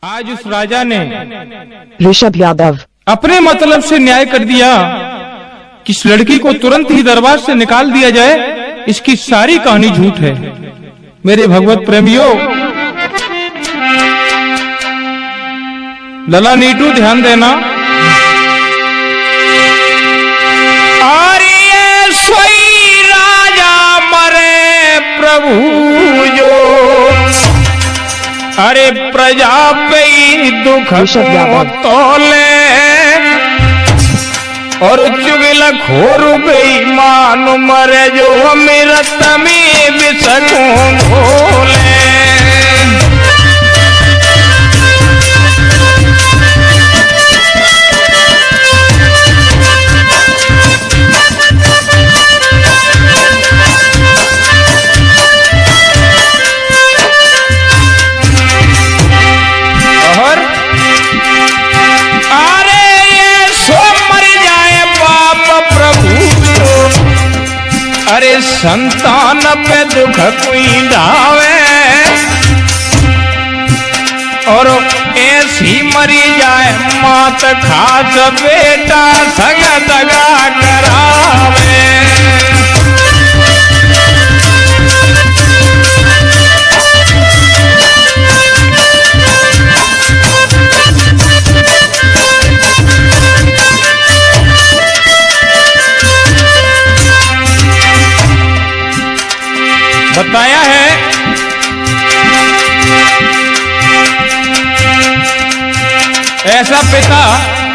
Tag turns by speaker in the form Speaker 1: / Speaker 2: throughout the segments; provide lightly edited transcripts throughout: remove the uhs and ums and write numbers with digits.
Speaker 1: आज उस राजा ने
Speaker 2: ऋषभ यादव
Speaker 1: अपने मतलब से न्याय कर दिया कि इस लड़की को तुरंत ही दरबार से निकाल दिया जाए। इसकी सारी कहानी झूठ है। मेरे भगवत प्रेमियों, लला नीटू ध्यान देना। आर्य सोई राजा मरे प्रभु जो, अरे प्रजा पे दुख तोले और चुगल खोर बेईमान मरे जो अमृत में बिसकूं भोले। अरे संतान पे दुख कोई डावे और ऐसी मरी जाए मात खास बेटा संग दगा करावे। बताया है ऐसा पिता,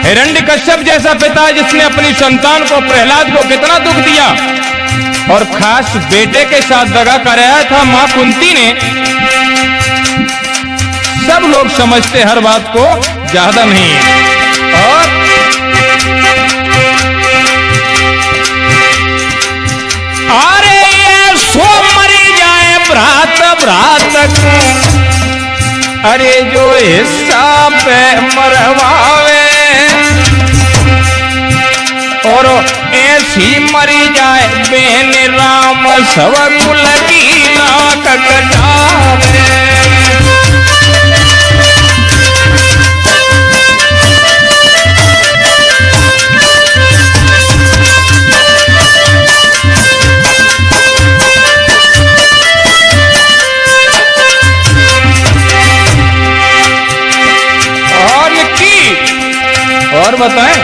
Speaker 1: हिरण्यकश्यप जैसा पिता जिसने अपनी संतान को, प्रहलाद को कितना दुख दिया और खास बेटे के साथ दगा कराया था मां कुंती ने। सब लोग समझते हर बात को, ज्यादा नहीं। और अरे ये सो मरी जाए भ्रात भ्रात को, अरे जो हिस्सा पे मरवावे और ऐसी मरी जाए बेन राम सब कुल की नाक कटावे। और बताएं,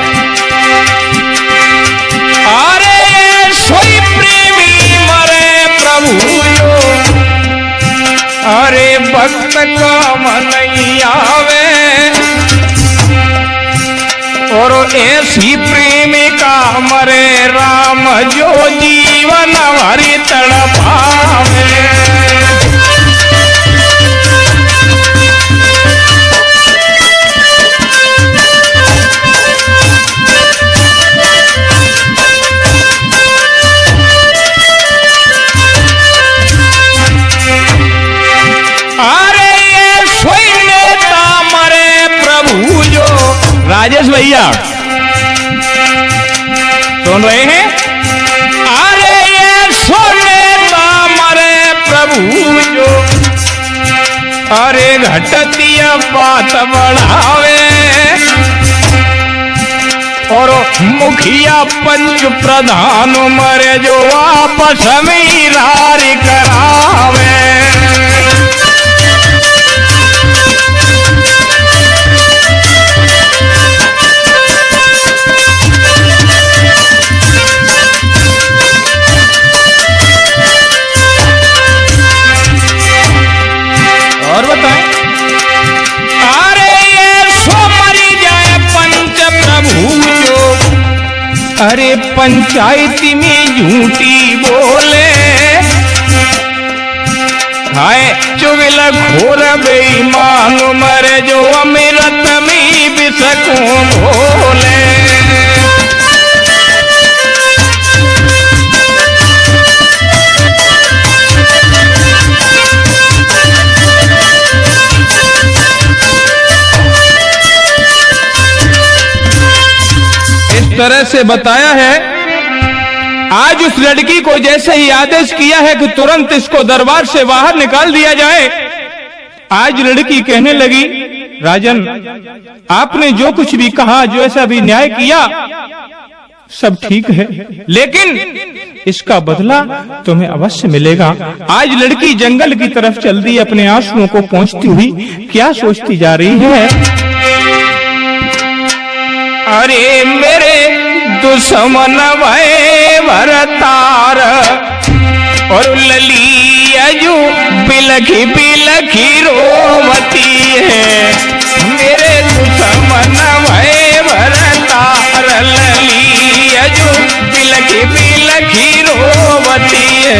Speaker 1: अरे सोई प्रेमी मरे प्रभु जो, अरे भक्त काम नहीं आवे और ऐसी प्रेमिका मरे राम जो जीवन हमारी तड़पावे। राजेश भैया सुन रहे हैं? अरे ये सोने मरे प्रभु जो, अरे घटतिया बात बढ़ावे और मुखिया पंच प्रधान मरे जो आपस में रारी करावे। और बताएं, अरे ये सो मरी जाए पंच प्रभु जो, अरे पंचायती में झूठी बोले, हाय चुगल घोर बेईमान मरे जो अमृत में बिसकूं भोले। तरह से बताया है। आज उस लड़की को जैसे ही आदेश किया है कि तुरंत इसको दरबार से बाहर निकाल दिया जाए, आज लड़की कहने लगी राजन, आपने जो कुछ भी कहा, जो ऐसा भी न्याय किया, सब ठीक है, लेकिन इसका बदला तुम्हें अवश्य मिलेगा। आज लड़की जंगल की तरफ चल दी, अपने आंसुओं को पोंछती हुई क्या सोचती जा रही है। अरे मेरे दुश्मन भय भरतार और लली अजू बिलखी बिलखी रोवती है। मेरे दुश्मन भय भरतार लली अजू बिलखी बिलखी रोवती है।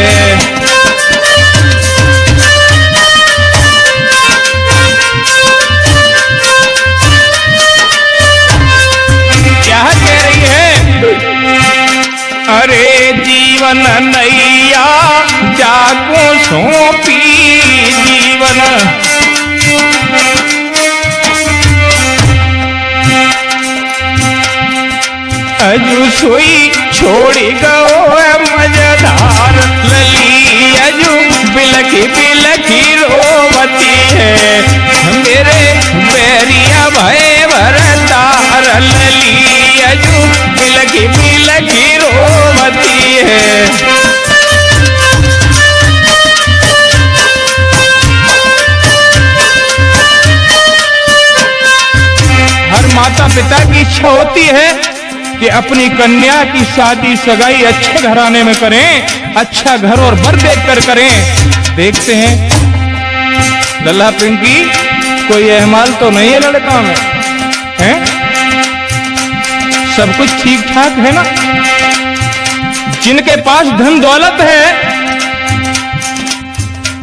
Speaker 1: क्या कह रही है? अरे जीवन नैया जाको सौंपी जीवन, अजू सोई छोड़ी गो मजेदार लली अजू बिलखी बिलखी रोवती है। मेरे बैरिया भय भरतार लली अजू बिलखी बिलखी रोवती है। हर माता पिता की इच्छा होती है कि अपनी कन्या की शादी सगाई अच्छे घराने में करें, अच्छा घर और बर देखकर करें। देखते हैं लल्ला पिंकी, कोई एहमाल तो नहीं है लड़का में, हैं? सब कुछ ठीक ठाक है ना? जिनके पास धन दौलत है,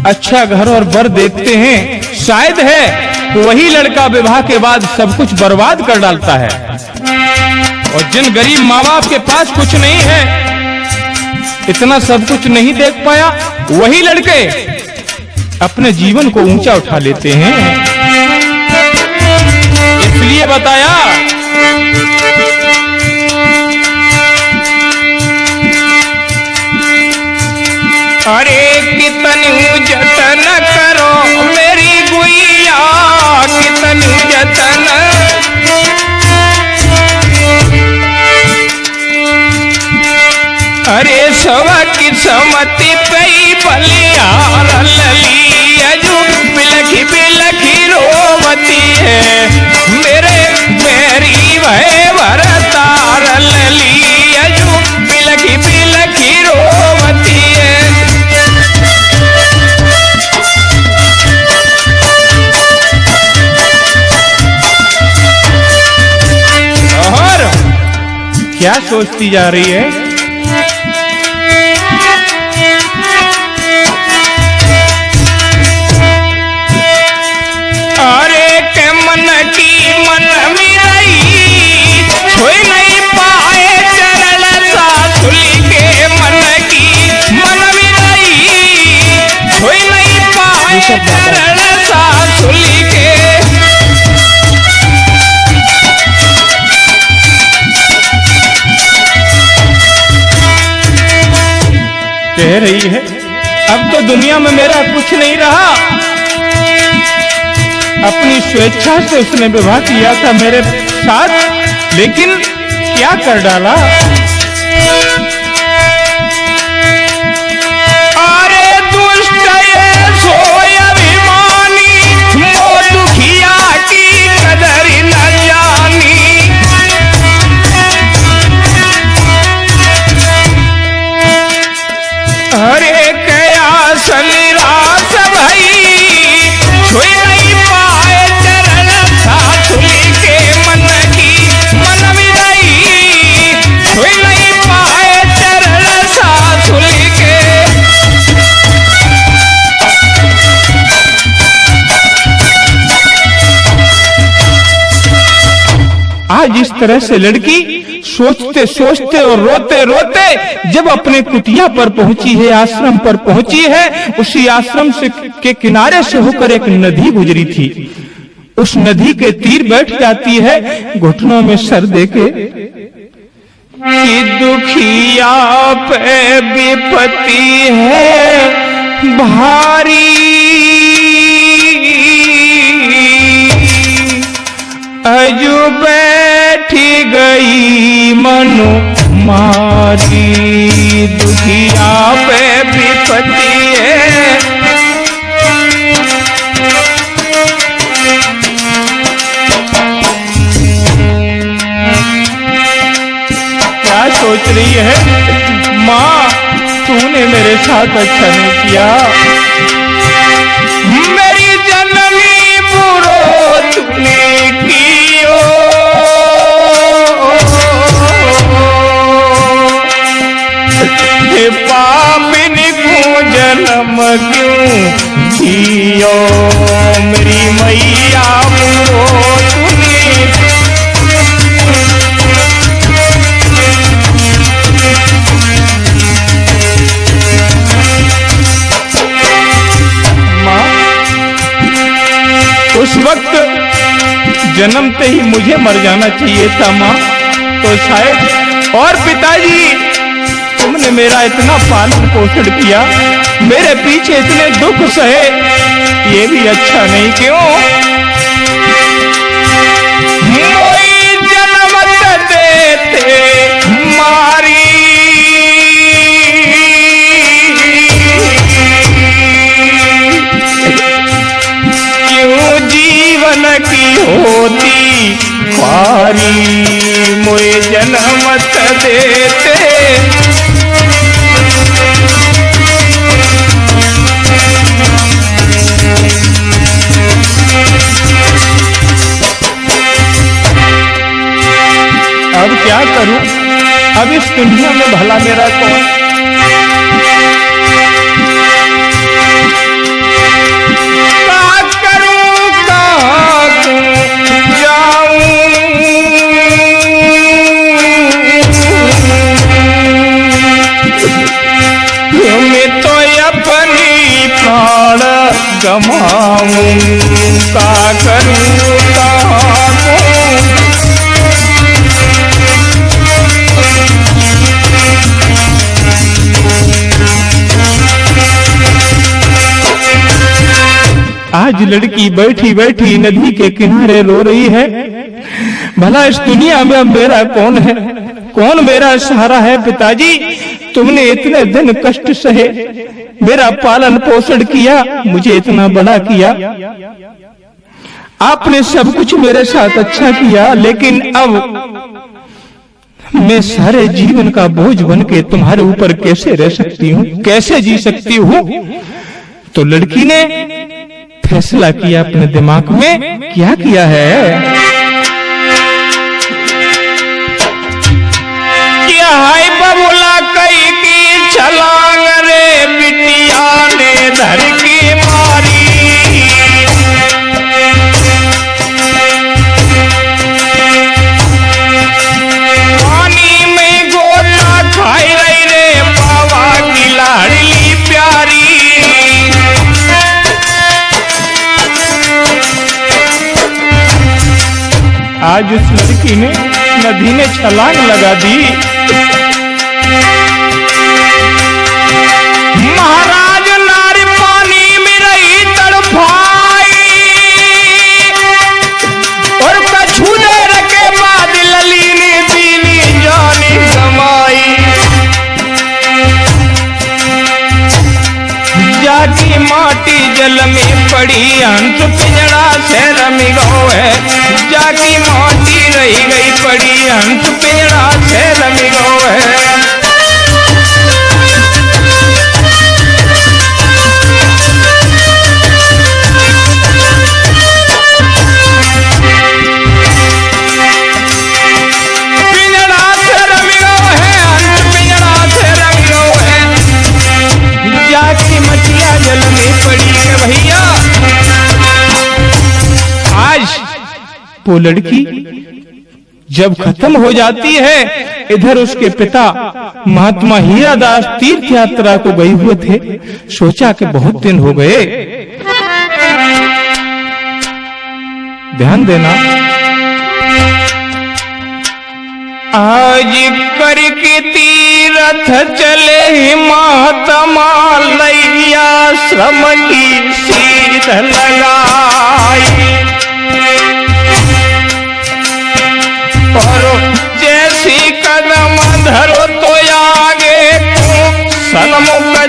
Speaker 1: अच्छा घर और बर देखते हैं, शायद है वही लड़का विवाह के बाद सब कुछ बर्बाद कर डालता है। और जिन गरीब माँ बाप के पास कुछ नहीं है, इतना सब कुछ नहीं देख पाया, वही लड़के अपने जीवन को ऊंचा उठा लेते हैं। इसलिए बताया अरे कितनी जतन करो मेरी गुइया, कितनी जतन, अरे सवा की समति पई बलियार लली अजू बिलखी बिलखी रोवती है। मेरे बैरी भय भरतार लली अजू बिलखी बिलखी रोवती है। और क्या सोचती जा रही है? अरे के मन की मन मिलाई छोई नहीं पाए चरण सासुली के, मन की मन मिलाई छोई नहीं पाए चरण सासुली के। कह रही है अब तो दुनिया में मेरा कुछ नहीं रहा, अपनी स्वेच्छा से उसने विवाह किया था मेरे साथ, लेकिन क्या कर डाला। अरे दुष्ट ये सोय अभिमानी, वो दुखिया की कदर न जानी। अरे कया सलिरास भई छुई नहीं पाए चरण सासुली के, मन की मन मिलाई छुई नहीं पाए चरण सासुली के। आज इस तरह से लड़की सोचते सोचते और रोते रोते जब अपने कुटिया पर पहुंची है, आश्रम पर पहुंची है, उसी आश्रम से के किनारे से होकर एक नदी गुजरी थी। उस नदी के तीर बैठ जाती है, घुटनों में सर देके कि दुखिया पे विपत्ति है भारी, जो बैठी गई मनु मारी, दुखिया पे विपत्ति है। क्या सोच रही है माँ, तूने मेरे साथ अच्छा नहीं किया। मेरी जननी बुरो तूने कियो, हे पापिनी को जन्म क्यों दियो, मेरी मैया बुरो तूने। उस वक्त जन्मते ही मुझे मर जाना चाहिए था माँ, तो शायद। और पिताजी, तुमने मेरा इतना पालन पोषण किया, मेरे पीछे इतने दुख सहे, ये भी अच्छा नहीं क्यों? मोई जन्म देते मारी, जीवन की होती पारी, मोए जन्म देते। अब क्या करूं, अब इस दुनिया में भला मेरा कौन? गमाऊं का करूं कहाँ को? आज लड़की बैठी बैठी नदी के किनारे रो रही है। भला इस दुनिया में अब मेरा कौन है, कौन मेरा सहारा है? पिताजी, तुमने इतने दिन कष्ट सहे, मेरा पालन पोषण किया, मुझे इतना बड़ा किया, आपने सब कुछ मेरे साथ अच्छा किया, लेकिन अब मैं सारे जीवन का बोझ बन के तुम्हारे ऊपर कैसे रह सकती हूँ, कैसे जी सकती हूँ? तो लड़की ने फैसला किया अपने दिमाग में। क्या किया है? क्या है बबुला कई की छलांग रे, बिटिया ने धर की मारी। पानी में गोला खाई रही रे, बाबा की लाडली प्यारी। आज उस लड़की ने नदी में छलांग लगा दी। महाराज नारी पानी में रही तड़फाई, और कछु देर के बाद लली ने दीनी जानी कमाई। जाती माटी जल में पड़ी, अंत पिंजड़ा से रमी गो है। जाती माटी रही गई पड़ी, अंत पिंजड़ा से रमी गो है। जल में पड़ी है भैया। आज वो लड़की जब खत्म हो जाती है, इधर उसके पिता महात्मा हीरादास तीर्थ यात्रा को गए हुए थे। सोचा कि बहुत दिन हो गए, ध्यान देना, आज करके तीरथ चले महात्मा, लैया श्रम की सीध लगाई।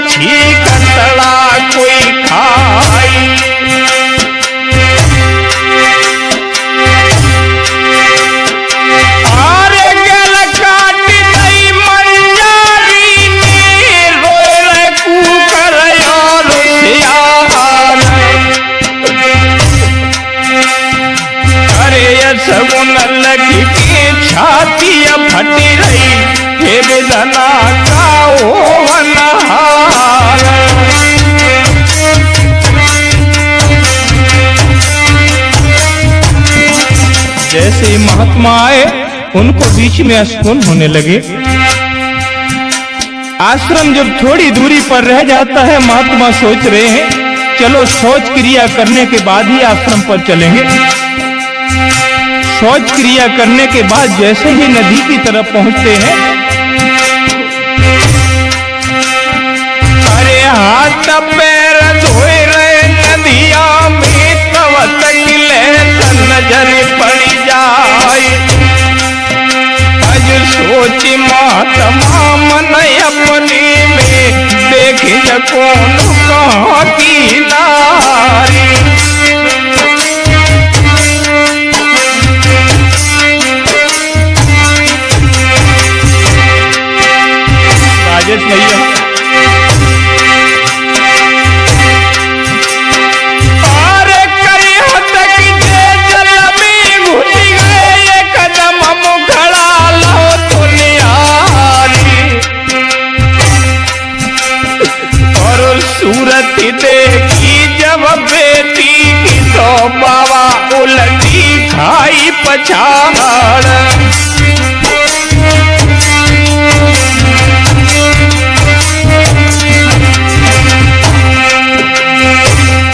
Speaker 1: मच्छी कतला कोई खाई। अरे गल काटी दई मंजारी ने रोए कुकर और सियार। अरे सगुन लगी के छाती फटी रही हे बेदना का वनहार। जैसे ही महात्मा आए उनको बीच में अस्पुन होने लगे। आश्रम जब थोड़ी दूरी पर रह जाता है, महात्मा सोच रहे हैं चलो शौच क्रिया करने के बाद ही आश्रम पर चलेंगे। शौच क्रिया करने के बाद जैसे ही नदी की तरफ पहुंचते हैं, अरे हाथ पैर धोए रहे नदिया में तब तक ले नजर पड़ जाए। आज सोच महात्मा मन अपने में देख कौन कहाँ की नारी। राजेश भैया सूरत देखी जब बेटी की तो बाबा उलटी खाई पछाड़।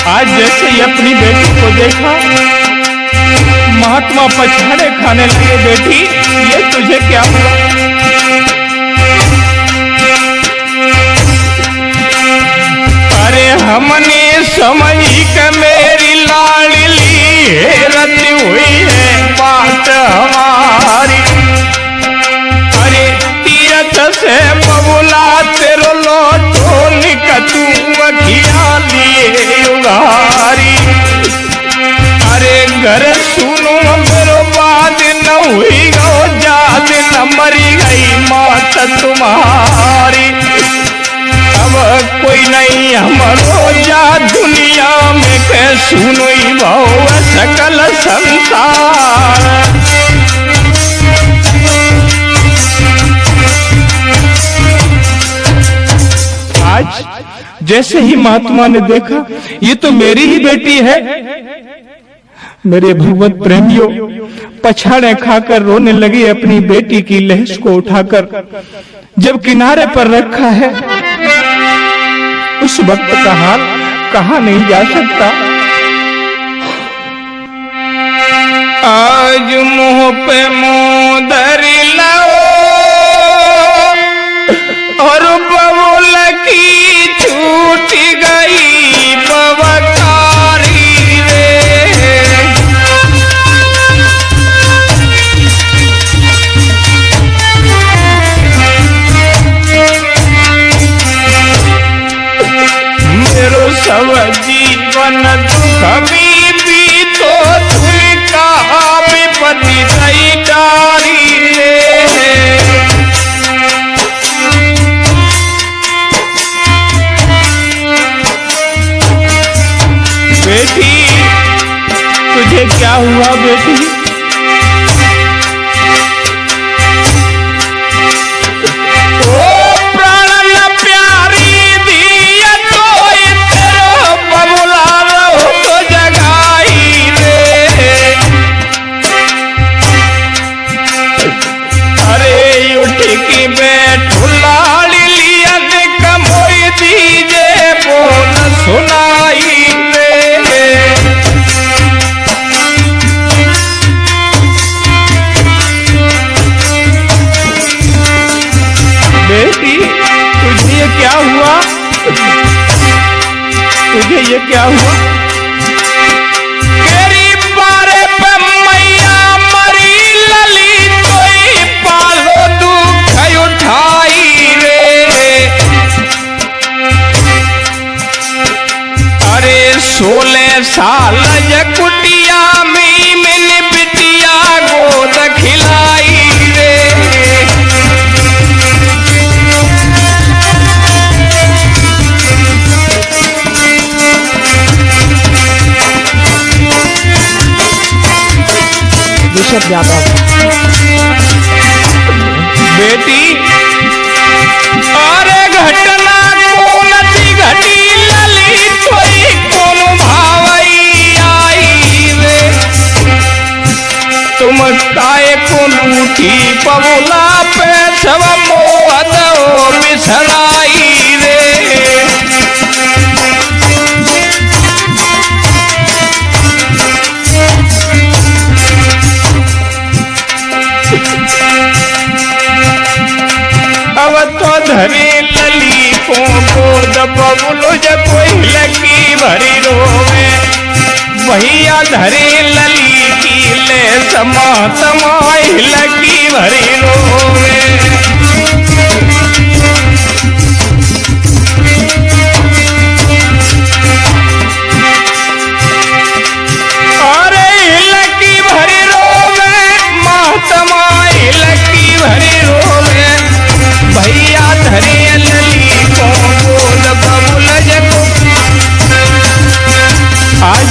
Speaker 1: आज जैसे ही अपनी बेटी को देखा, महात्मा पछाड़े खाने लगे। बेटी ये तुझे क्या हुआ? हमने समझी कि मेरी लाडली हैरत हुई है बात हमारी। अरे तीरथ से बबुला तेरो लोटो निकतू अखिया लिए उगारी। अरे घर सुनो मेरो बात न हुई गो जात न मरी गई मात तुम्हारी। अब कोई नहीं हमरो जा दुनिया में के सुनोई भाव सकल संसार। आज जैसे ही महात्मा ने देखा ये तो मेरी ही बेटी है। मेरे भगवत प्रेमियों पछाड़े खाकर रोने लगी। अपनी बेटी की लहश को उठाकर जब किनारे पर रखा है, उस वक्त का हाल कहा नहीं जा सकता। आज मुंह पे मुंह धरी लाओ और बबुल की छूट गई बवकारी रे। मेरो सब जीवन दुख भी तो तुमका विपत्ति सही डारी रे। बेटी तुझे क्या हुआ बेटी? तुझे ये क्या हुआ? तेरी बारे पे मैया मरी लली तोई पालो दुख उठाई रे। साल कुटिया में मिल बिटिया गोद खिलाई रे।
Speaker 2: ऋषभ यादव,
Speaker 1: बेटी अरे घटना कौन सी घटी लली कोई कौन भावई आई रे। तुम काय को लूठी पबुला पे सब मोहत बिसराई रे। अब तो धरे लली को गोद बबुलो जब कोई लगी भरी रोवे। भैया धरे लली की ले समा तमाई लगी भरी रोवे। अरे लगी भरी रोवे मातमाई लगी भरी रोवे। भैया धरे लली को गोद बबुल जको। आज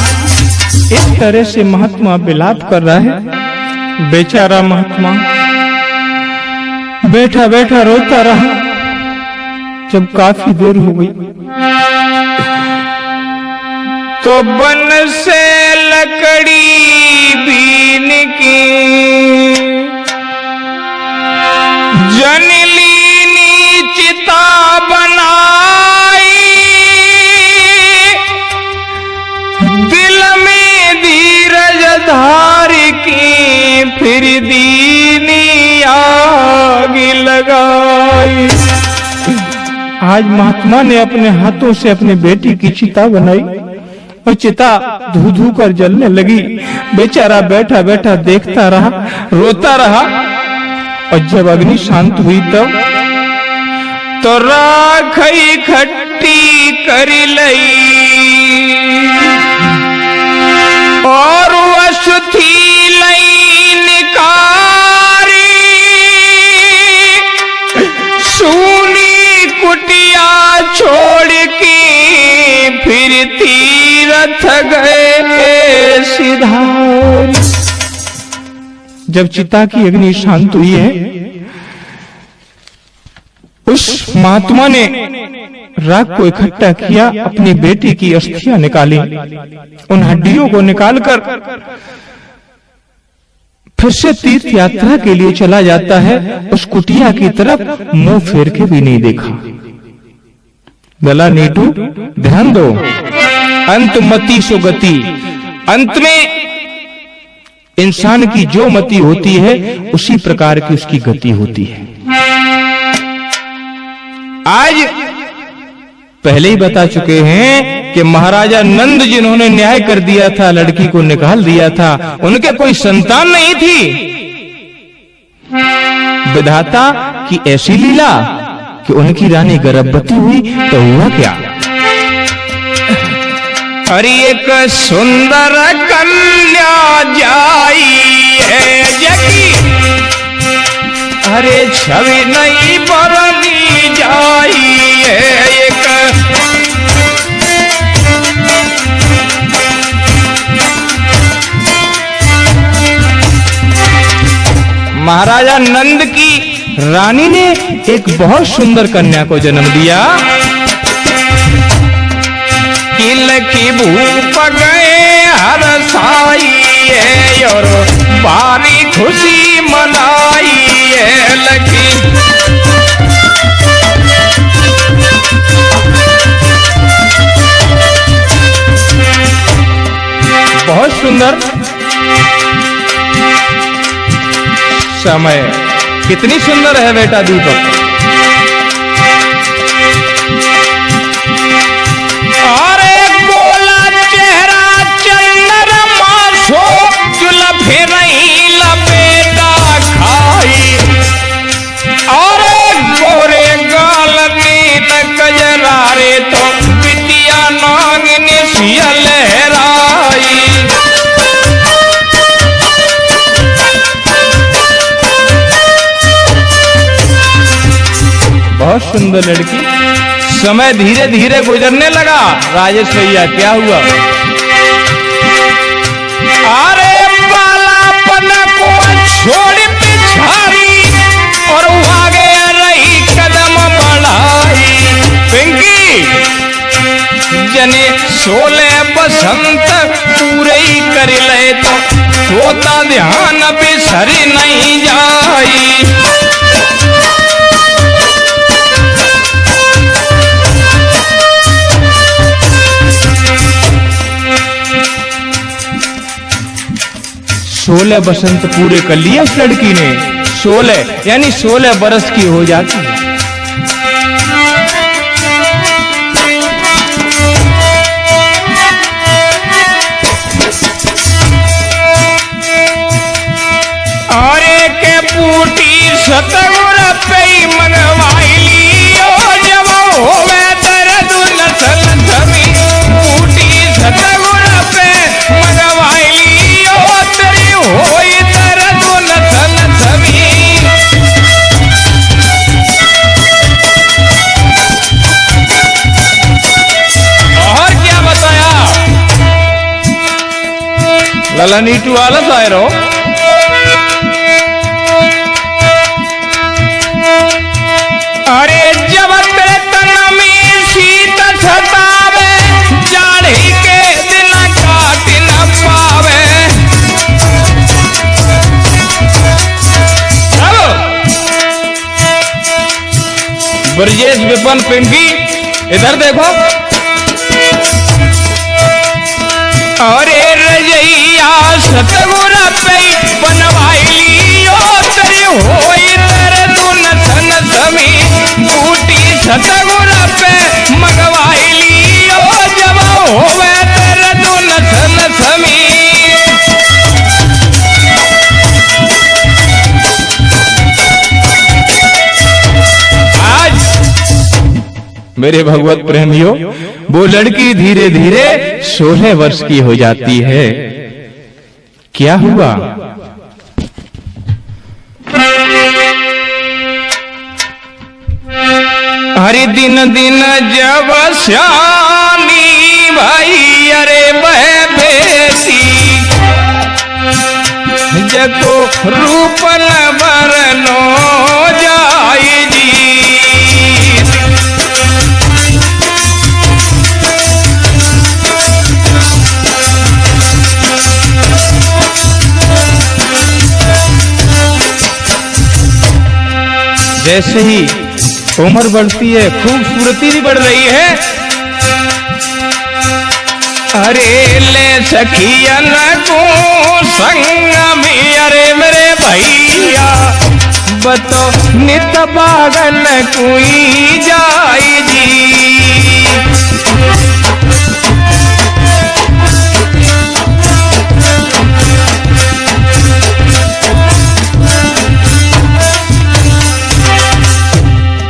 Speaker 1: इस तरह से महात्मा विलाप कर रहा है। बेचारा महात्मा बैठा बैठा रोता रहा। जब काफी देर हो गई तो बन से लकड़ी बीन की जनली चिता बनाई। दिल में धीरज धार की फिर दीनी आग लगाई। आज महात्मा ने अपने हाथों से अपनी बेटी की चिता बनाई और चिता धू धू कर जलने लगी। बेचारा बैठा बैठा देखता रहा, रोता रहा। और जब अग्नि शांत हुई तो राखई खट्टी करी लई और वसुथी लई निकारी। सूनी कुटिया छोड़ के फिर तीरथ गए सिधार। जब चिता की अग्नि शांत हुई है उस महात्मा ने राख को इकट्ठा किया, अपनी बेटी की अस्थियां निकाली, उन हड्डियों को निकालकर फिर से तीर्थ यात्रा के लिए चला जाता है। उस कुटिया की तरफ मुंह फेर के भी नहीं देखा। गला नीटू, ध्यान दो। अंत मति सो गति। अंत में इंसान की जो मति होती है उसी प्रकार की उसकी गति होती है। आज पहले ही बता चुके हैं कि महाराजा नंद जिन्होंने न्याय कर दिया था, लड़की को निकाल दिया था, उनके कोई संतान नहीं थी। विधाता की ऐसी लीला कि उनकी रानी गर्भवती हुई तो हुआ क्या? अरे एक सुंदर कन्या जाई है जगी, अरे छवि नहीं बरनी जाई है। एक महाराजा नंद की रानी ने एक बहुत सुंदर कन्या को जन्म दिया। किल की भूप गए हर साई है और बारी खुशी मनाई है लगी। बहुत सुंदर समय, कितनी सुंदर है बेटा दीपक। अरे गोला चेहरा चंद्रमा सो जुल्फे नहीं लपेटा खाई। अरे गोरे गाल नील गजरा रे तो बिटिया नागिन सिया लहरा सुंदर लड़की। समय धीरे धीरे गुजरने लगा। राजेश भैया क्या हुआ? अरे बालापन को छोड़ पिछाड़ी और वो आगे रही कदम बढ़ाई। पिंकी जने 16 बसंत पूरे ही कर ले तो सोता ध्यान बिसरी नहीं जाई। सोलह बसंत पूरे कर लिए उस लड़की ने। 16 यानी 16 बरस की हो जाती है। सतगुर पे मंगवाई लियो जब होवे दर्द नसल धमी। बूटी सतगुर पे मंगवाई लियो तेरी होई दर्द नसल धमी। और क्या बताया? लला नीटू वाला शायरो अरे जब तेरे तन में शीत सतावे जाड़ी के दिन काट न पावे। ब्रजेश विपन पिंकी इधर देखो। अरे रजैया सतगुर पे बनवाई लियो तेरी होई दर्द नसन समी। बूटी सतगुर पे मंगवाई लियो जब होवे दर्द नसन समी। आज मेरे भगवत प्रेमियों वो लड़की धीरे धीरे 16 वर्ष की हो जाती है। क्या हुआ? हरि दिन दिन जब श्यामी भाई अरे बह बेसी जको रूप न बरनो जाई जी। जैसे ही उम्र बढ़ती है खूबसूरती भी बढ़ रही है। अरे ले सखियन को संग में अरे मेरे भैया बतो नित बागन कोई जाई जी।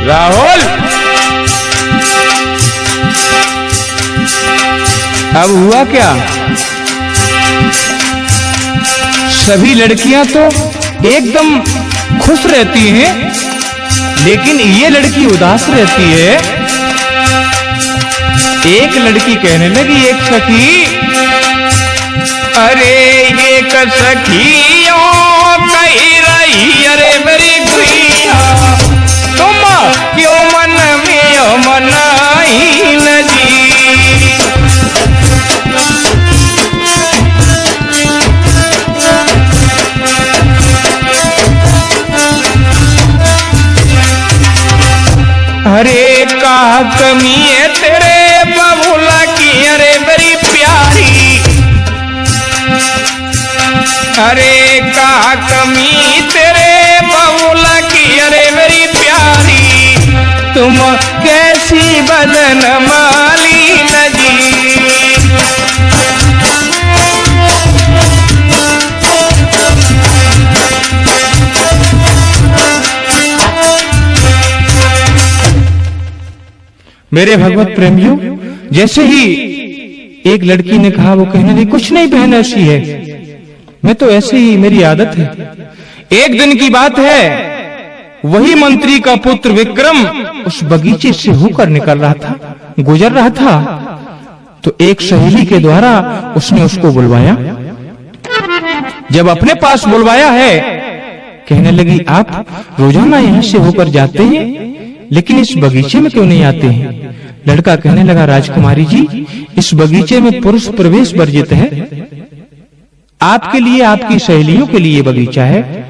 Speaker 1: राहुल अब हुआ क्या? सभी लड़कियां तो एकदम खुश रहती हैं, लेकिन ये लड़की उदास रहती है। एक लड़की कहने लगी एक सखी, अरे एक सखियों कही रही अरे मेरी गुइया तुम क्यों मन में मनाई न जी। अरे का कमी है तेरे बबूला की अरे मेरी प्यारी। अरे का कमी तेरे बबूला की अरे मेरी प्यारी। तुम कैसी बदन माली न जी। मेरे भगवत प्रेमियों, जैसे ही एक लड़की ने कहा, वो कहने लगी कुछ नहीं बहन ऐसी है, मैं तो ऐसे ही मेरी आदत है। एक दिन की बात है, वही मंत्री का पुत्र विक्रम उस बगीचे से होकर निकल रहा था, गुजर रहा था, तो एक सहेली के द्वारा उसने उसको बुलवाया। जब अपने पास बुलवाया है, कहने लगी, आप रोजाना यहाँ से होकर जाते हैं, लेकिन इस बगीचे में क्यों नहीं आते हैं? लड़का कहने लगा, राजकुमारी जी, इस बगीचे में पुरुष प्रवेश वर्जित है, आपके लिए, आपकी सहेलियों के लिए बगीचा है।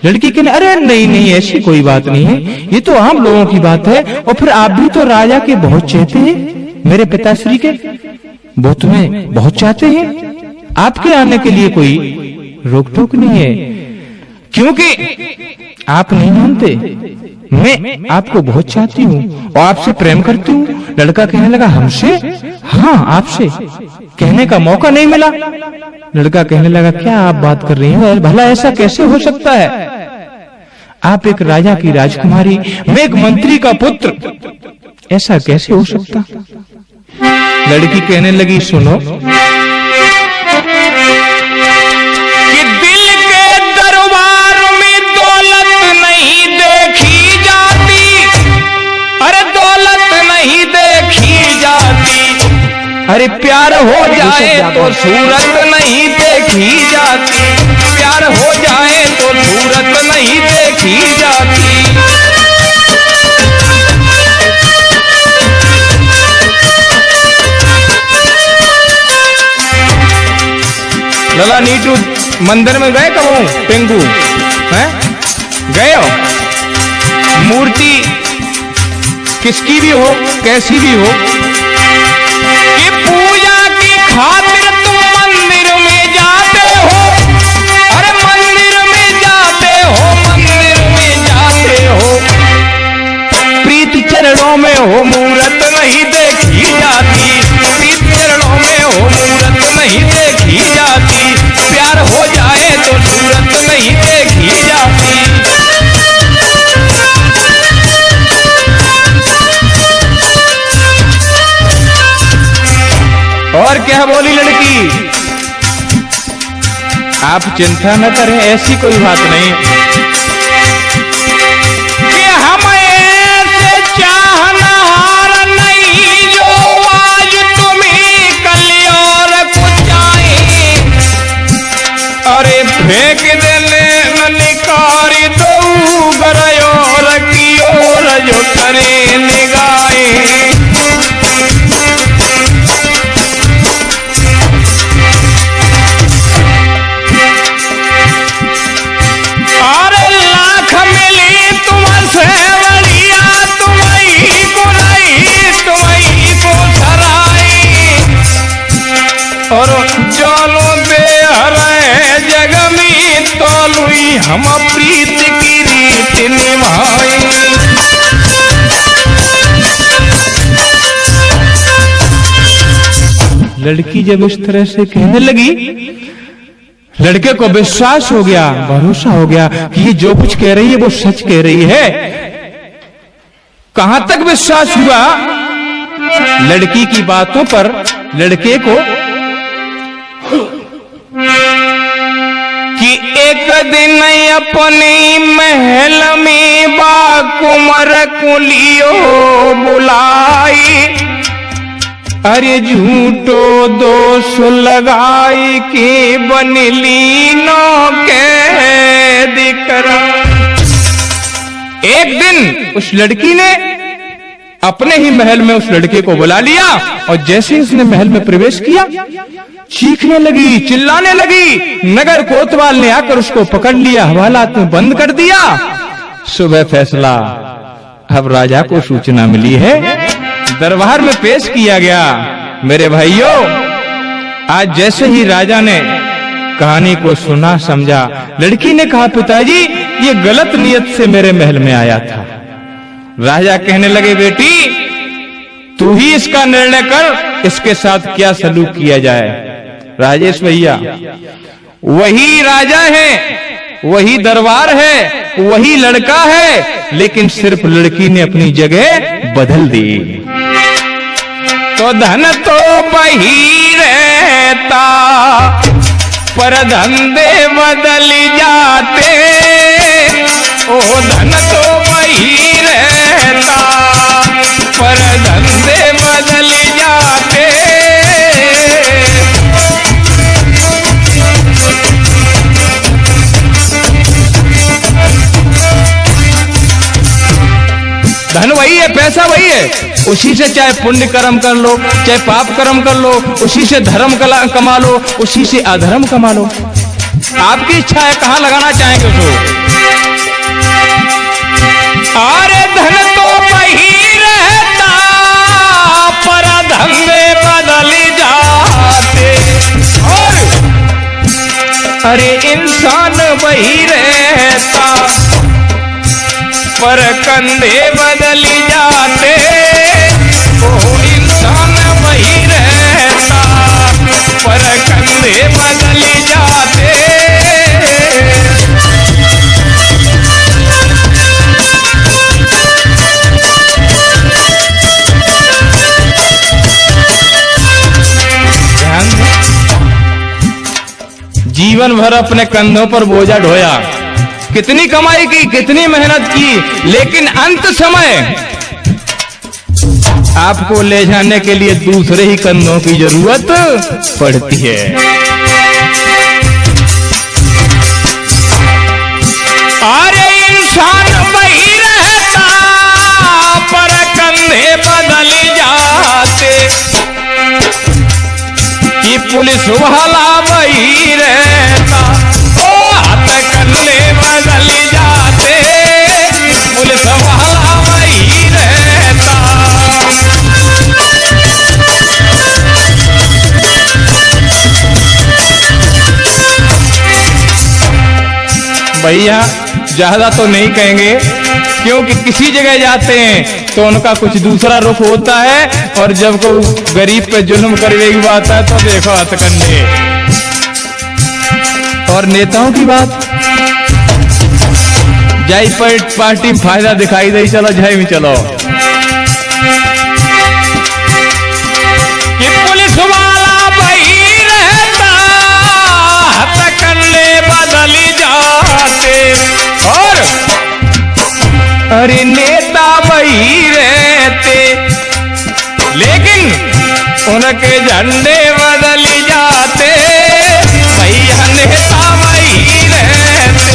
Speaker 1: लड़की कहने, अरे नहीं नहीं, ऐसी कोई बात नहीं है, ये तो आम लोगों की बात है, और फिर आप भी तो राजा के बहुत चाहते हैं, मेरे पिताश्री के, वो तुम्हें बहुत चाहते हैं, आपके आने के लिए कोई रोक टोक नहीं है, क्योंकि आप नहीं मानते, मैं आपको बहुत चाहती हूँ और आपसे प्रेम करती हूँ। लड़का कहने लगा, हमसे? हाँ, आपसे। कहने का मौका नहीं मिला। लड़का कहने लगा, क्या आप बात कर रही हैं? भला ऐसा कैसे हो सकता है? आप एक राजा की राजकुमारी, मैं एक मंत्री का पुत्र, ऐसा कैसे हो सकता? लड़की कहने लगी, सुनो, कि दिल के दरबार में दौलत नहीं देखी जाती, अरे दौलत नहीं देखी जाती, अरे प्यार हो जाए तो सूरत नहीं देखी जाती, प्यार हो जाए तो सूरत नहीं देखी जाती। लला नीटू मंदिर में गए कब? टेंगू हैं? गए हो? मूर्ति किसकी भी हो, कैसी भी हो, कि पूजा की खातिर तुम मंदिर में जाते हो, अरे मंदिर में जाते हो, मंदिर में जाते हो, प्रीति चरणों में हो मूरत नहीं देखी जाती, प्रीति चरणों में हो मूरत नहीं देखी जाती, प्यार हो जाए तो सूरत नहीं देखी जाती। और क्या बोली लड़की? आप चिंता न करें, ऐसी कोई बात नहीं कि हम ऐसे चाहनहार नहीं जो आज तुम्हें कल और कुछ आए, अरे फेंक देने निकारी दो गरयोर की ओर जो करे निगाहें। और चलो दे हरे जग में तोलुई हम प्रीत की रीत निभाई। लड़की जब इस तरह से कहने लगी, लड़के को विश्वास हो गया, भरोसा हो गया कि ये जो कुछ कह रही है वो सच कह रही है। कहां तक विश्वास हुआ? लड़की की बातों पर लड़के को कि एक दिन अपने महल में बाकुमर कुलियो बुलाई, अरे झूठो दोष लगाई के बनली नो के दिकरा। एक दिन उस लड़की ने अपने ही महल में उस लड़के को बुला लिया, और जैसे ही उसने महल में प्रवेश किया, चीखने लगी, चिल्लाने लगी। नगर कोतवाल ने आकर उसको पकड़ लिया, हवालात में बंद कर दिया। सुबह फैसला, अब राजा को सूचना मिली है, दरबार में पेश किया गया। मेरे भाइयों, आज जैसे ही राजा ने कहानी को सुना समझा, लड़की ने कहा, पिताजी ये गलत नियत से मेरे महल में आया था। राजा कहने लगे, बेटी तू ही इसका निर्णय कर, इसके साथ क्या सलूक किया जाए। राजेश भैया, वही राजा है, वही दरबार है, वही लड़का है, लेकिन सिर्फ लड़की ने अपनी जगह बदल दी। तो धन तो वही रहता, पर धंधे बदल जाते, ओ धन तो वही है, पैसा वही है, उसी से चाहे पुण्य कर्म कर लो, चाहे पाप कर्म कर लो, उसी से धर्म कमा लो, उसी से अधर्म कमा लो। आपकी इच्छा है, कहां लगाना चाहेंगे उसको। अरे धन तो वही रहता पर धंधे बदल जाते, और अरे इंसान वही रहता पर कंधे बदल जाते, ओ इंसान वही रहता पर कंधे बदल जाते। जीवन भर अपने कंधों पर बोझा ढोया, कितनी कमाई की, कितनी मेहनत की, लेकिन अंत समय आपको ले जाने के लिए दूसरे ही कंधों की जरूरत पड़ती है। अरे इंसान वही रहता पर कंधे बदल जाते, कि पुलिस वाला वही रहता, ओ हाथ कंधे बदल जाते, पुलिस वाला वही रहता। भैया ज्यादा तो नहीं कहेंगे, क्योंकि किसी जगह जाते हैं तो उनका कुछ दूसरा रुख होता है, और जब कोई गरीब पे जुल्म करने की बात है तो देखो हथकंडे। और नेताओं की बात, जाई पर पार्टी फायदा दिखाई दे, चलो जाई में चलो, कि पुलिस वाला वही रहता हथकंडे बदल जाते, और अरे नेता वही रहते लेकिन उनके झंडे बदल जाते, भैया नेता वही रहते।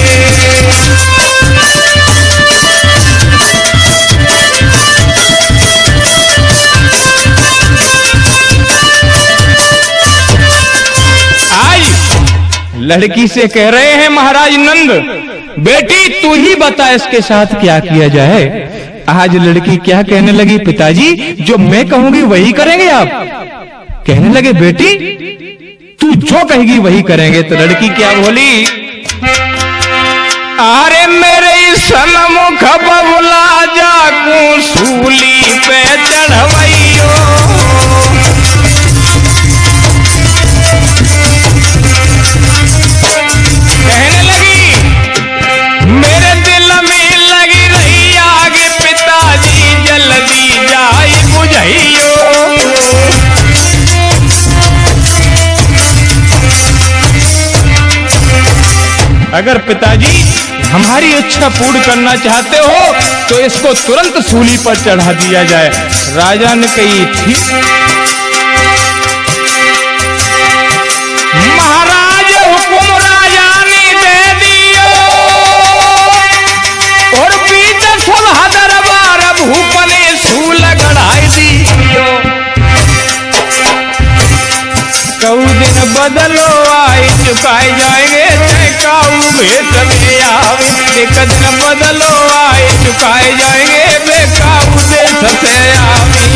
Speaker 1: आज लड़की से कह रहे हैं महाराज नंद, बेटी तू ही बता इसके साथ क्या किया जाए। आज लड़की क्या कहने लगी, पिताजी जो मैं कहूंगी वही करेंगे आप। कहने लगे बेटी तू जो कहेगी वही करेंगे। तो लड़की क्या बोली, अरे मेरे सनमुख बबुला जागू सूली पे चढ़वैयो, कहने लगी मेरे दिल में लगी रही आग, पिताजी जल्दी जाई बुझाइयो। अगर पिताजी हमारी इच्छा पूर्ण करना चाहते हो तो इसको तुरंत सूली पर चढ़ा दिया जाए। राजा ने कही थी, महाराज हुकुम राजा ने दे दियो, और बीच सुलह दरबार भूपने सूल गढ़ाई दियो। कऊ दिन बदलो आई चुकाए जाएंगे, काऊ भेट में आवे। एक दिन बदलो आए चुकाए जाएंगे, बेकाऊ देश से आवे।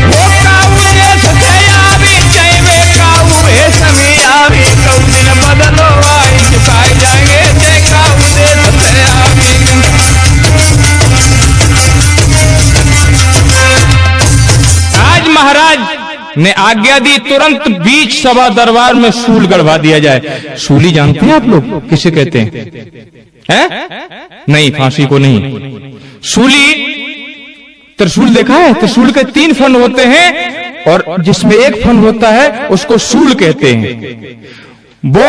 Speaker 1: वो काऊ देश से आवे, चाहे बेकाऊ भेष में आवे। कऊ दिन बदलो आए चुकाए जाएंगे, चाहे काऊ देश से आवे। महाराज ने आज्ञा दी तुरंत बीच सभा दरबार में सूल गड़वा दिया जाए। सूली जानते हैं आप लोग किसे कहते हैं? नहीं, फांसी को नहीं। सूली त्रिशूल देखा है? त्रिशूल के 3 फन होते हैं और जिसमें एक फन होता है उसको सूल कहते हैं। वो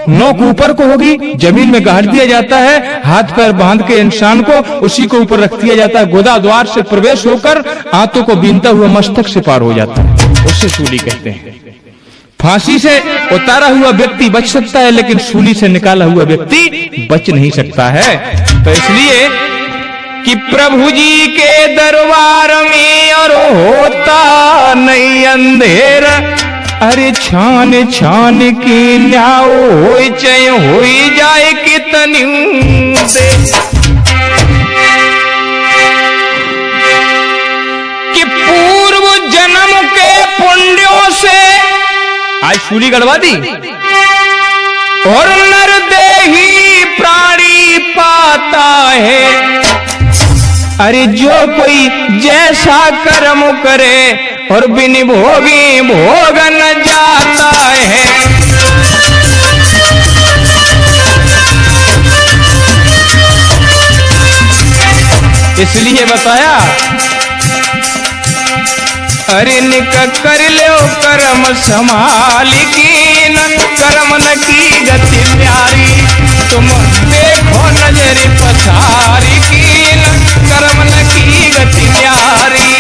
Speaker 1: नोक ऊपर को होगी, जमीन में गाड़ दिया जाता है, हाथ पैर बांध के इंसान को उसी को ऊपर रख दिया जाता है। गोदा द्वार से प्रवेश होकर आंतों को बीनता हुआ मस्तक से पार हो जाता है, उससे सूली कहते हैं। फांसी से उतारा हुआ व्यक्ति बच सकता है, लेकिन सूली से निकाला हुआ व्यक्ति बच नहीं सकता है। तो इसलिए कि प्रभु जी के दरबार में और होता नहीं अंधेरा, अरे छान छान के ल्याओ होई चाहे होई जाए कितनी दे, कि पूर्व जन्म के पुण्यों से आज सूली गड़वा दी और नरदेही प्राणी पाता है। अरे जो कोई जैसा कर्म करे और बिन भोगी भोगन जाता है। इसलिए बताया अरे निक कर लो कर्म संभाल की न कर्म न की गति प्यारी, तुम देखो नजर पछारी की न कर्म न की गति प्यारी।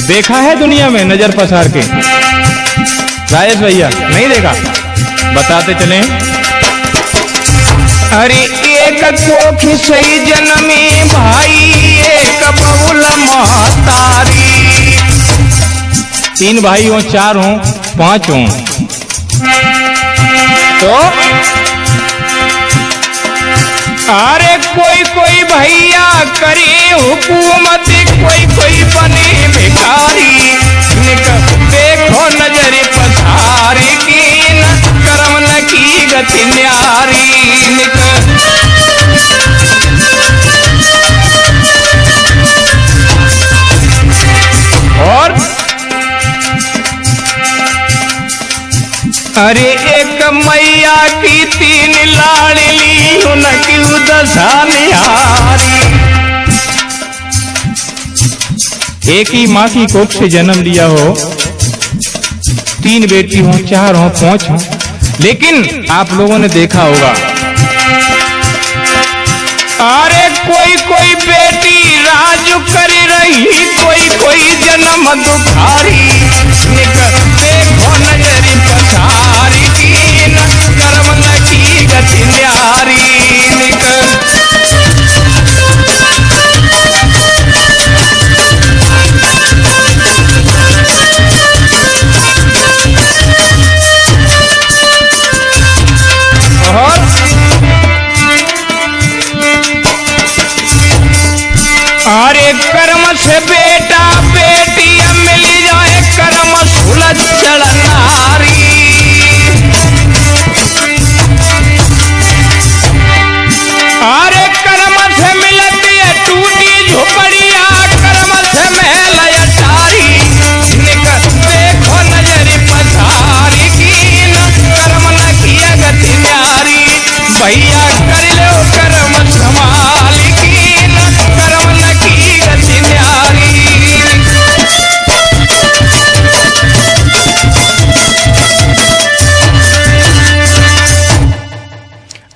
Speaker 1: देखा है दुनिया में नजर पसार के राजेश भैया? नहीं देखा? बताते चले। अरे एक कोख सही जन्मी भाई एक बहुल महतारी, 3 भाई हो 4 हो 5 हो तो अरे कोई कोई भैया करे हुकूमत, कोई कोई बने भिखारी, देखो नजर पछारी की न कर्म न की गति न्यारी। और अरे एक मैया की 3 लाडली उनकी दशा निहारी, एक ही माँ की कोख से जन्म लिया हो, 3 बेटी हो 4 हो 5 हो, लेकिन आप लोगों ने देखा होगा अरे कोई कोई बेटी राज कर रही, कोई कोई जन्म दुखारी, देखो नजरी पछारी की न कर्म न की गति न्यारी। अरे कर्म से बेटा बेटी मिल जाए, कर्म सुलझ नारी, अरे कर्म से मिलती है टूटी झोपड़िया, कर्म से महल अटारी, देखो नजर पछारी की न कर्म न किया गति न्यारी। भैया कर लो कर्म संभाल की न कर्म न की गति न्यारी।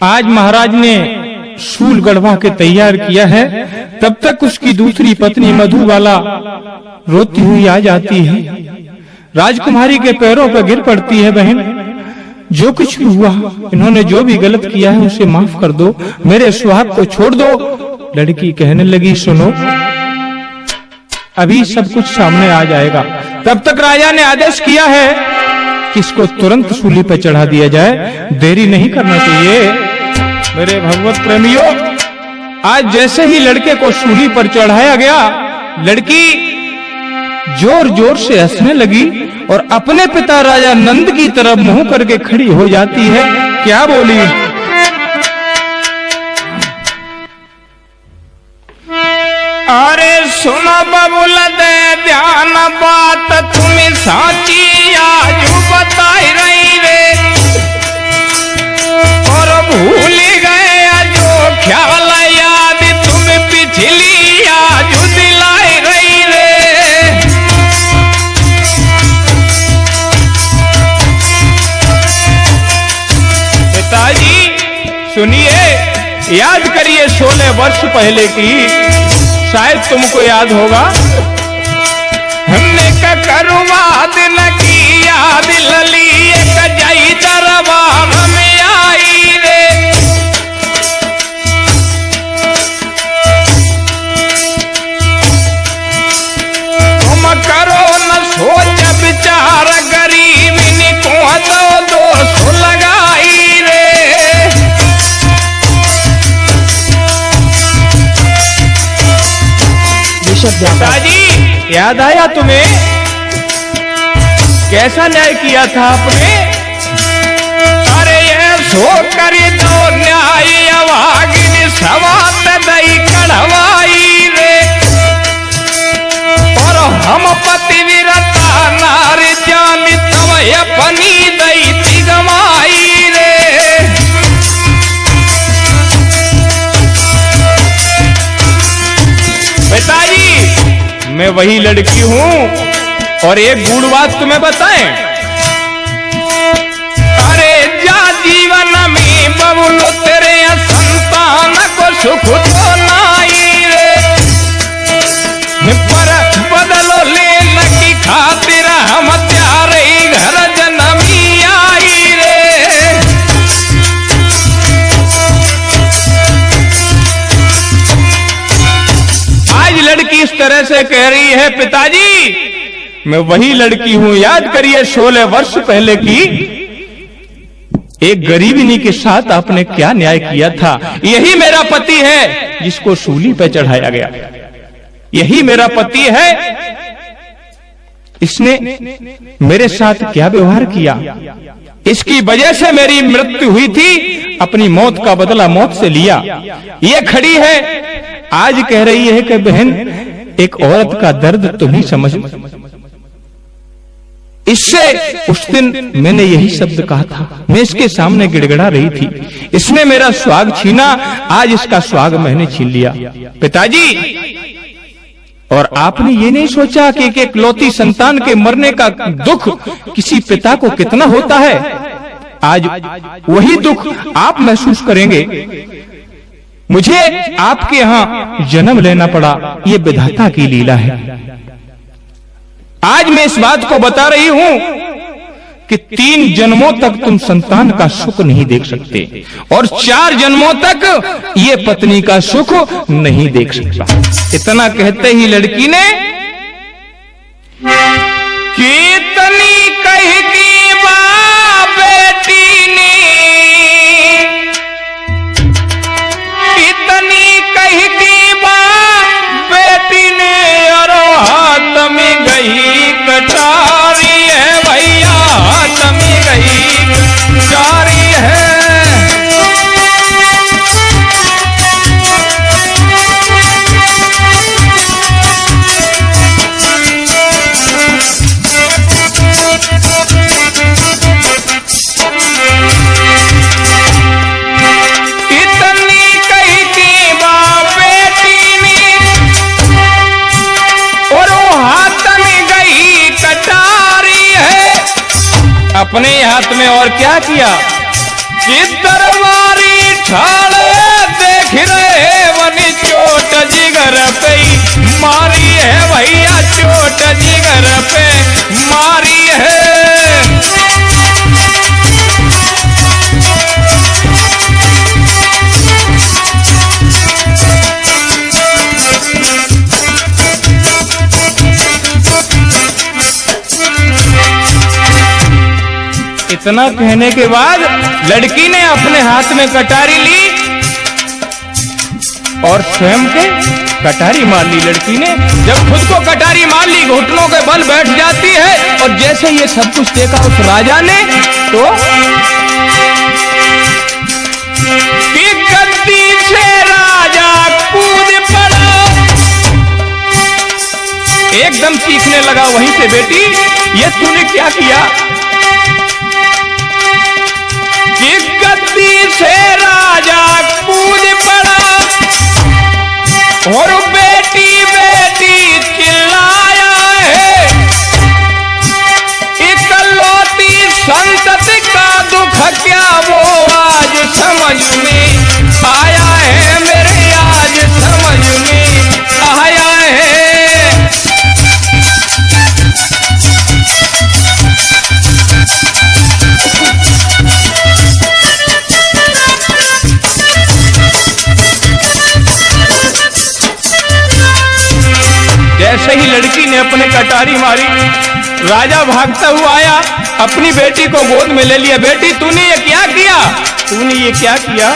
Speaker 1: आज महाराज ने शूल गढ़वा के तैयार किया है, तब तक उसकी दूसरी पत्नी मधुबाला रोती हुई आ जाती है, राजकुमारी के पैरों पर गिर पड़ती है। बहन, जो कुछ भी हुआ, इन्होंने जो भी गलत किया है उसे माफ कर दो, मेरे सुहाग को छोड़ दो। लड़की कहने लगी सुनो, अभी सब कुछ सामने आ जाएगा। तब तक राजा ने आदेश किया है कि इसको तुरंत सूली पर चढ़ा दिया जाए, देरी नहीं करना चाहिए। मेरे भगवत प्रेमियों, आज जैसे ही लड़के को सूली पर चढ़ाया गया, लड़की जोर जोर से हंसने लगी और अपने पिता राजा नंद की तरफ मुंह करके खड़ी हो जाती है। क्या बोली? अरे सुनो बबुल दे ध्यान बात, तुम्हें साची आज बताई रही रे, और भूल गए जो ख्याल याद तुम्हें पिछली आज दिलाई रही रे। पिताजी सुनिए, याद करिए 16 वर्ष पहले की, शायद तुमको याद होगा। हमने का करुआ दिन की याद लली, एक जाई दरबार में आई रे। तुम करो न सोच विचार, गरीबी को तो दोष लगाई रे। पिताजी याद आया तुम्हें, कैसा न्याय किया था आपने? अरे ये सो करी तो न्याय अभागिनी सभा में दई कढ़वाई रे। और हम पतिव्रता नारी जानी तब अपनी दई थी गवाई रे। पिताजी मैं वही लड़की हूं, और एक गूढ़ बात तुम्हें बताएं। अरे जा जीवन में बबुलो तेरे संतान को सुख तो नाई रे। पर बदलो लेने की खातिर हम त्यारे घर जन्मी आई रे। आज लड़की इस तरह से कह रही है, पिताजी मैं वही लड़की हूं, याद करिए 16 वर्ष पहले की। एक गरीबिनी के साथ आपने क्या न्याय किया था। यही मेरा पति है जिसको सूली पे चढ़ाया गया, यही मेरा पति है, इसने मेरे साथ क्या व्यवहार किया, इसकी वजह से मेरी मृत्यु हुई थी, अपनी मौत का बदला मौत से लिया। ये खड़ी है, आज कह रही है कि बहन एक औरत का दर्द तुम ही समझ। इससे उस दिन मैंने यही शब्द कहा था, मैं इसके सामने गिड़गिड़ा रही थी, इसने मेरा स्वाग छीना, आज इसका स्वाग मैंने छीन लिया। पिताजी और आपने ये नहीं सोचा कि एक इकलौती संतान के मरने का दुख किसी पिता को कितना होता है। आज वही दुख आप महसूस करेंगे। मुझे आपके यहाँ जन्म लेना पड़ा, ये विधाता की लीला है। आज मैं इस बात को बता रही हूं कि 3 जन्मों तक तुम संतान का सुख नहीं देख सकते, और 4 जन्मों तक ये पत्नी का सुख नहीं देख सकता। इतना कहते ही लड़की ने कितनी कही की बात बेटी ने, कितनी कही की बात बेटी ने, और हाथ में गई कटारी है भैया, हाथ में गई कटारी है। अपने हाथ में और क्या किया कि दरबारी ठाड़ देख रहे वनी चोट जिगर पे मारी है भैया, चोट जिगर पे मारी है। इतना कहने के बाद लड़की ने अपने हाथ में कटारी ली और स्वयं के कटारी मार ली। लड़की ने जब खुद को कटारी मार ली, घुटनों के बल बैठ जाती है, और जैसे ये सब कुछ देखा उस राजा ने तो गद्दी से राजा कूद पड़ा, एकदम चीखने लगा वहीं से, बेटी ये तूने क्या किया? गद्दी से राजा कूद पड़ा और बेटी बेटी चिल्लाया है। इकलौती संतति का दुख क्या वो आज समझ में आया है। जैसे ही लड़की ने अपने कटारी मारी, राजा भागता हुआ आया, अपनी बेटी को गोद में ले लिया। बेटी तूने ये क्या किया, तूने ये क्या किया?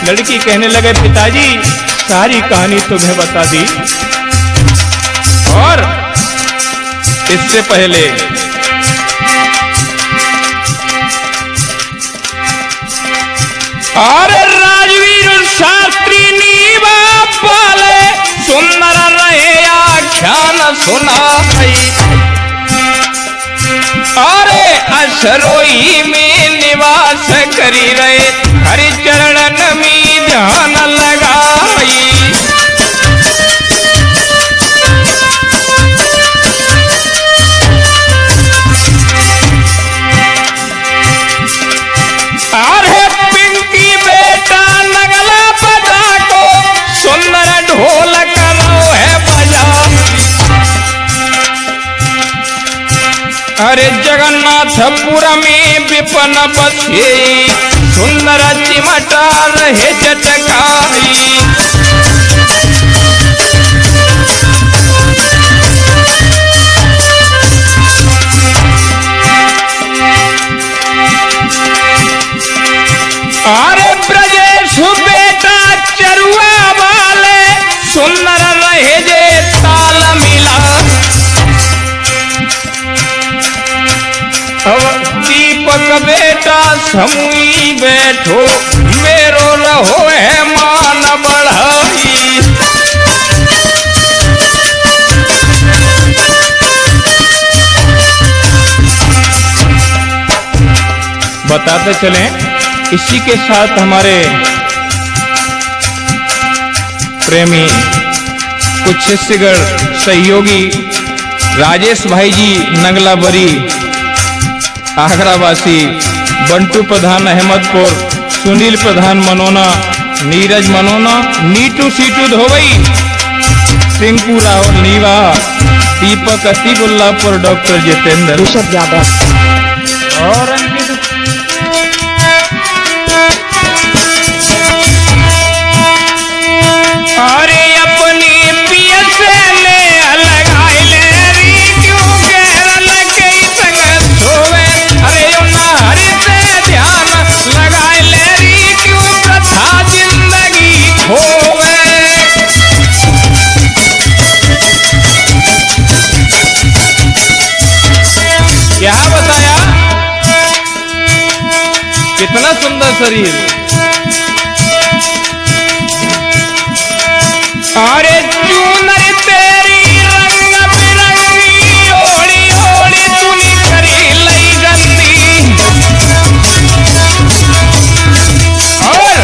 Speaker 1: लड़की कहने लगे पिताजी सारी कहानी तुम्हें बता दी, और इससे पहले अरे राजवीर शास्त्री नीवा पाले सुंदर रहे आख्यान सुनाई, अरे अशरोही में निवास करी रहे हरि चरणन में ध्यान लगाई। अरे पिंकी बेटा नगला बजा को सुंदर ढोल करो है बजा, अरे जगन्नाथपुर में विपन बसे सुंदर चिमटा रहे चटकाई। अरे ब्रजेश बेटा चरुआ वाले सुंदर रहे जे ताल मिला, दीपक बेटा समुई बैठो मेरो रहो है मान बढ़ाई। बताते चलें इसी के साथ हमारे प्रेमी कुछ शिष्यगण सहयोगी राजेश भाई जी नगलाबरी, आगरावासी बंटू प्रधान अहमदपुर, सुनील प्रधान मनोना, नीरज मनोना, नीटू सीटू धोबई, टिंकू राहुल नीवा, दीपक अतीबुल्लापुर, डॉक्टर जितेंद्र,
Speaker 2: ऋषभ यादव
Speaker 1: और अंकित। अरे अपनी पिया से ले लगाई ले री क्यों गैर लगे संग सोवे, अरे हरि से ध्यान लगाई ले री क्यों प्रथा जिंदगी होवे। क्या बताया, कितना सुंदर शरीर, अरे चूनर तेरी रंग बिरंगी ओढ़ी ओढ़ी तूने करी लई गंदी, और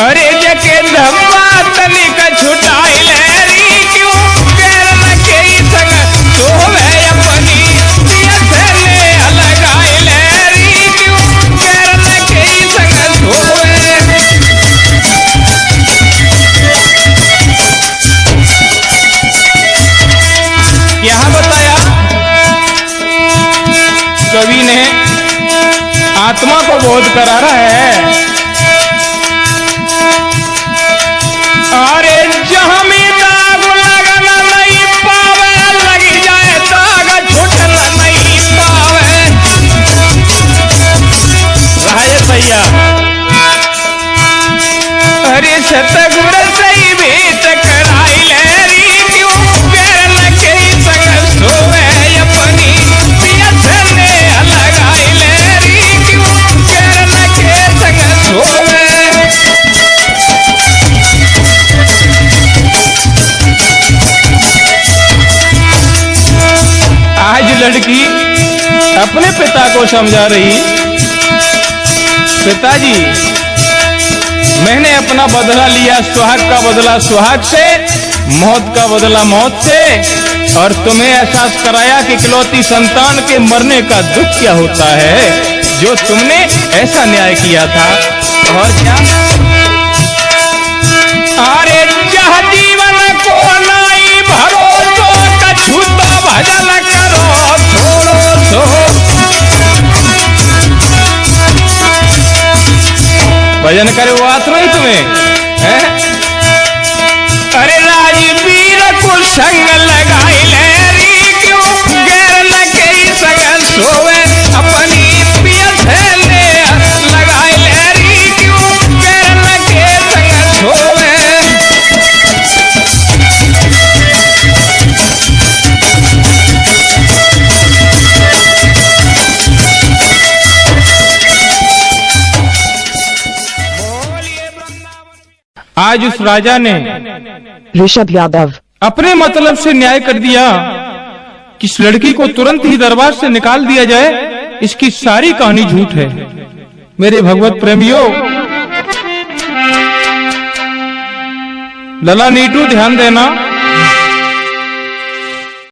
Speaker 1: अरे जके धम्मा तनिक छुटाई ले री क्यों गैर लगे संग सोवे अपनी पिया से ले लगाई ले री क्यों गैर लगे संग सोवे। यहाँ बताया कवि ने आत्मा को बोध करा रहा है, अरे जहाँ में दाग लगना नहीं पावे, लग जाए दाग छूटना नहीं पावे। राय भैया अरे सतगुर सही भेंट कराई ले री क्यों गैर लगे संग सोवे अपनी पिया से ले लगाई ले री क्यों गैर लगे संग सोवे। आज लड़की अपने पिता को समझा रही, पिताजी मैंने अपना बदला लिया, सुहाग का बदला सुहाग से, मौत का बदला मौत से, और तुम्हें एहसास कराया कि इकलौती संतान के मरने का दुख क्या होता है, जो तुमने ऐसा न्याय किया था। और क्या, अरे जह जीवन को नाई भरोसो कछु तो भजन करो छोड़ो सो, भजन करे वो आत्मा ही तुम्हें है। संग लगाई लेरी क्यों गैर न के संग सोवे अपनी पिया से ले लगाई लेरी क्यों गैर न के संग सोवे। आज उस राजा ने
Speaker 2: ऋषभ यादव
Speaker 1: अपने मतलब से न्याय कर दिया कि इस लड़की को तुरंत ही दरबार से निकाल दिया जाए, इसकी सारी कहानी झूठ है। मेरे भगवत प्रेमियों, लला नीटू ध्यान देना,